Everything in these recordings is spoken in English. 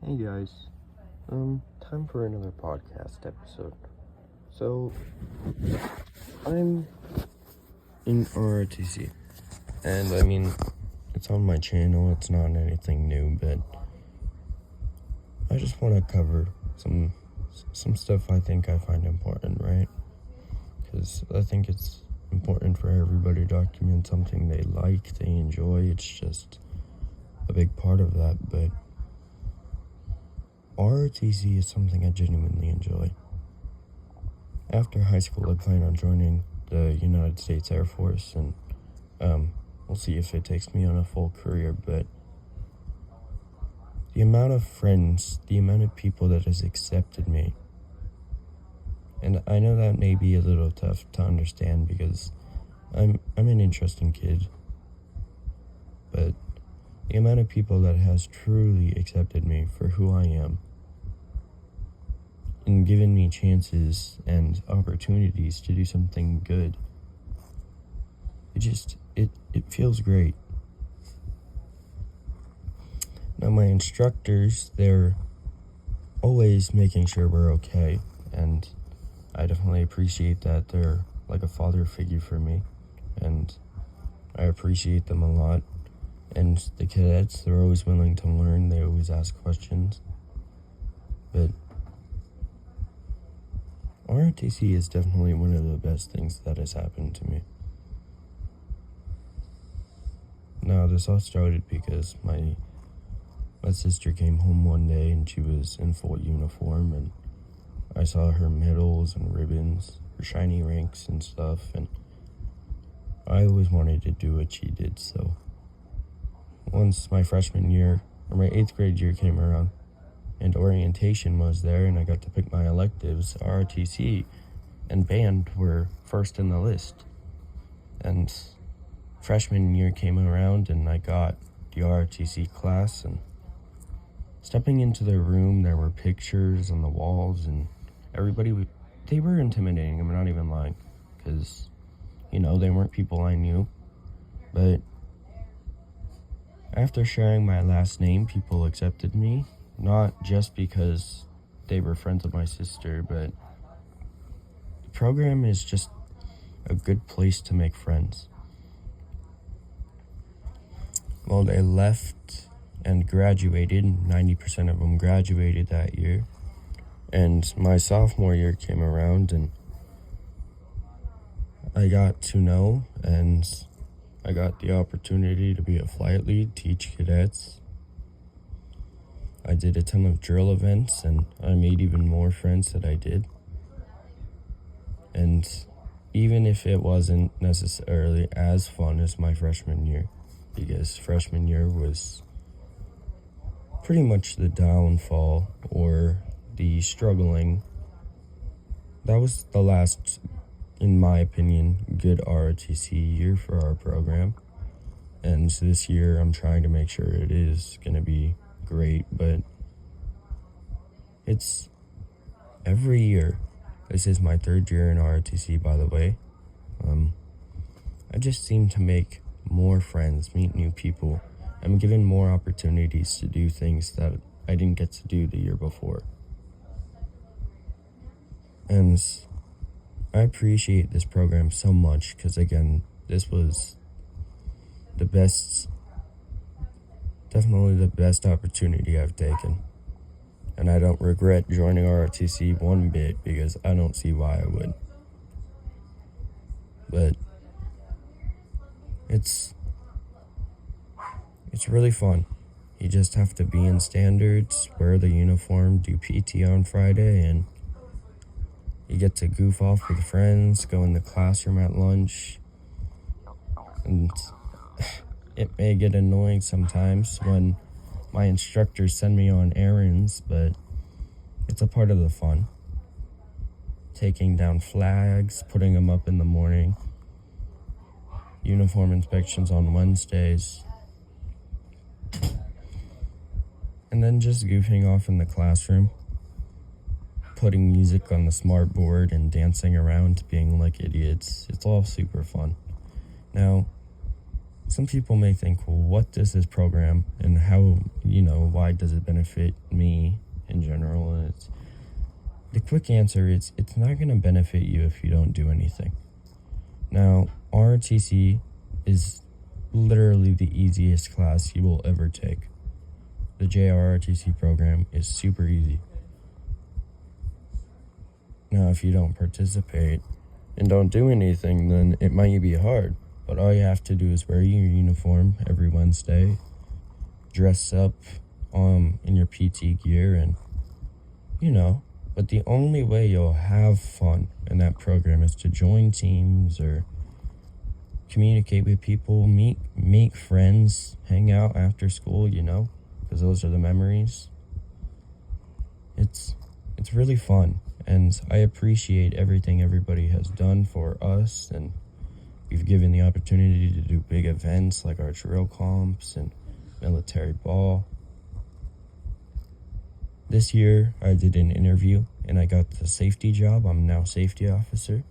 Hey guys, time for another podcast episode. So, I'm in ROTC, and I mean, it's on my channel, it's not anything new, but I just want to cover some stuff I think I find important, right? Because I think it's important for everybody to document something they like, they enjoy. It's just a big part of that, but ROTC is something I genuinely enjoy. After high school, I plan on joining the United States Air Force, and we'll see if it takes me on a full career, but the amount of friends, the amount of people that has accepted me, and I know that may be a little tough to understand because I'm an interesting kid, but the amount of people that has truly accepted me for who I am and given me chances and opportunities to do something good, it feels great. Now my instructors, they're always making sure we're okay, and I definitely appreciate that. They're like a father figure for me, and I appreciate them a lot. And the cadets, they're always willing to learn, they always ask questions. But ROTC is definitely one of the best things that has happened to me. Now, this all started because my sister came home one day and she was in full uniform, and I saw her medals and ribbons, her shiny ranks and stuff, and I always wanted to do what she did. So once my freshman year, or my 8th grade year came around, and orientation was there, and I got to pick my electives, ROTC and band were first in the list. And freshman year came around, and I got the ROTC class, and stepping into the room, there were pictures on the walls, and they were intimidating, I'm not even lying, because, they weren't people I knew. But after sharing my last name, people accepted me, not just because they were friends of my sister, but the program is just a good place to make friends. Well, they left and graduated. 90% of them graduated that year. And my sophomore year came around, and I got to know, and I got the opportunity to be a flight lead, teach cadets. I did a ton of drill events, and I made even more friends that I did. And even if it wasn't necessarily as fun as my freshman year, because freshman year was pretty much the downfall or the struggling, that was the last, in my opinion, good ROTC year for our program. And this year I'm trying to make sure it is going to be great, but it's every year. This is my 3rd year in ROTC, by the way. I just seem to make more friends, meet new people. I'm given more opportunities to do things that I didn't get to do the year before. And I appreciate this program so much because, again, this was definitely the best opportunity I've taken. And I don't regret joining ROTC one bit because I don't see why I would. But it's really fun. You just have to be in standards, wear the uniform, do PT on Friday, and you get to goof off with friends, go in the classroom at lunch. And it may get annoying sometimes when my instructors send me on errands, but it's a part of the fun. Taking down flags, putting them up in the morning, uniform inspections on Wednesdays, and then just goofing off in the classroom, putting music on the smart board and dancing around being like idiots. It's all super fun. Now, some people may think, well, what does this program and how, why does it benefit me in general? And the quick answer is it's not going to benefit you if you don't do anything. Now, ROTC is literally the easiest class you will ever take. The JROTC program is super easy. Now, if you don't participate and don't do anything, then it might be hard. But all you have to do is wear your uniform every Wednesday, dress up in your PT gear, and, But the only way you'll have fun in that program is to join teams or communicate with people, make friends, hang out after school, because those are the memories. It's really fun, and I appreciate everything everybody has done for us, and we've given the opportunity to do big events like our drill comps and military ball. This year, I did an interview, and I got the safety job. I'm now safety officer.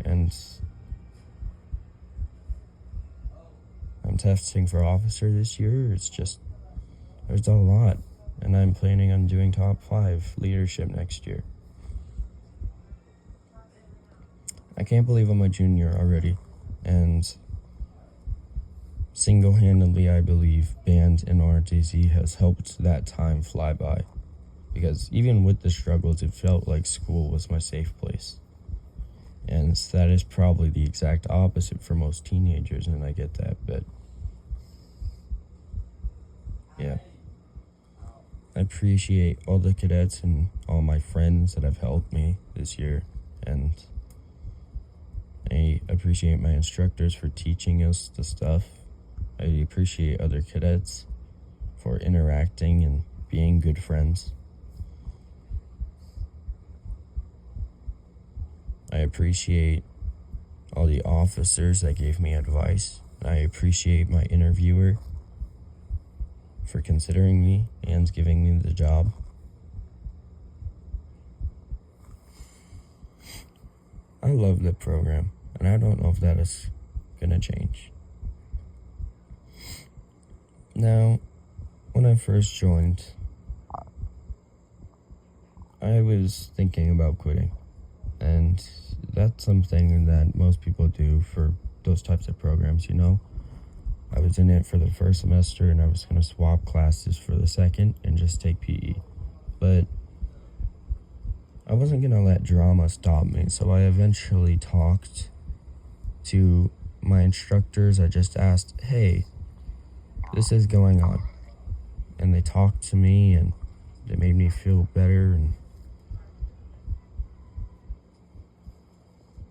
And I'm testing for officer this year. There's a lot. And I'm planning on doing top 5 leadership next year. I can't believe I'm a junior already. And single-handedly, I believe band and ROTC has helped that time fly by. Because even with the struggles, it felt like school was my safe place. And that is probably the exact opposite for most teenagers, and I get that, but yeah. I appreciate all the cadets and all my friends that have helped me this year, and I appreciate my instructors for teaching us the stuff. I appreciate other cadets for interacting and being good friends. I appreciate all the officers that gave me advice. I appreciate my interviewer for considering me and giving me the job. I love the program, and I don't know if that is gonna change. Now, when I first joined, I was thinking about quitting. And that's something that most people do for those types of programs, I was in it for the first semester, and I was going to swap classes for the second and just take PE. But I wasn't going to let drama stop me, so I eventually talked to my instructors. I just asked, hey, this is going on. And they talked to me, and they made me feel better, and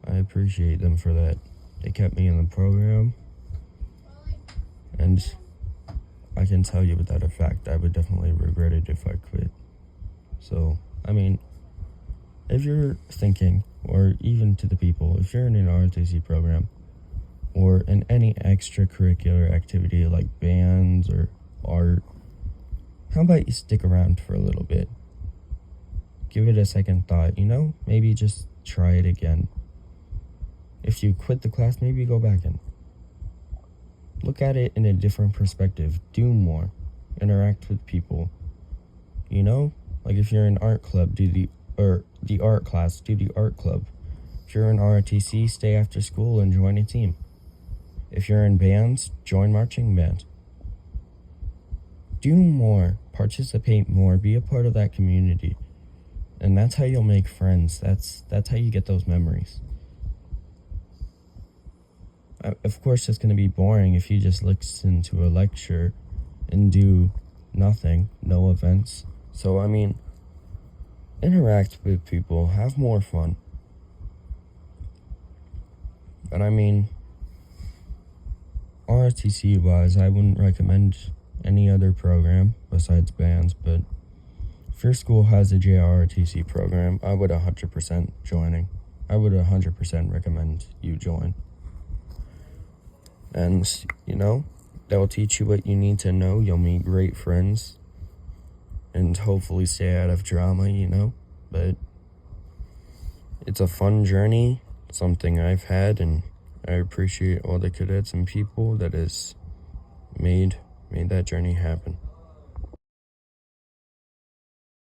I appreciate them for that. They kept me in the program, and I can tell you without a fact, I would definitely regret it if I quit. So, if you're thinking, or even to the people, if you're in an ROTC program, or in any extracurricular activity like bands or art, how about you stick around for a little bit? Give it a second thought, Maybe just try it again. If you quit the class, maybe go back in. Look at it in a different perspective. Do more. Interact with people. Like if you're in art club, do the art class, do the art club. If you're in ROTC, stay after school and join a team. If you're in bands, join marching band. Do more. Participate more. Be a part of that community. And that's how you'll make friends. That's how you get those memories. Of course, it's going to be boring if you just listen to a lecture and do nothing, no events. So, interact with people, have more fun. But ROTC-wise, I wouldn't recommend any other program besides bands, but if your school has a JROTC program, I would 100% joining. I would 100% recommend you join. And, they'll teach you what you need to know. You'll meet great friends. And hopefully stay out of drama, But it's a fun journey. Something I've had. And I appreciate all the cadets and people that has made that journey happen.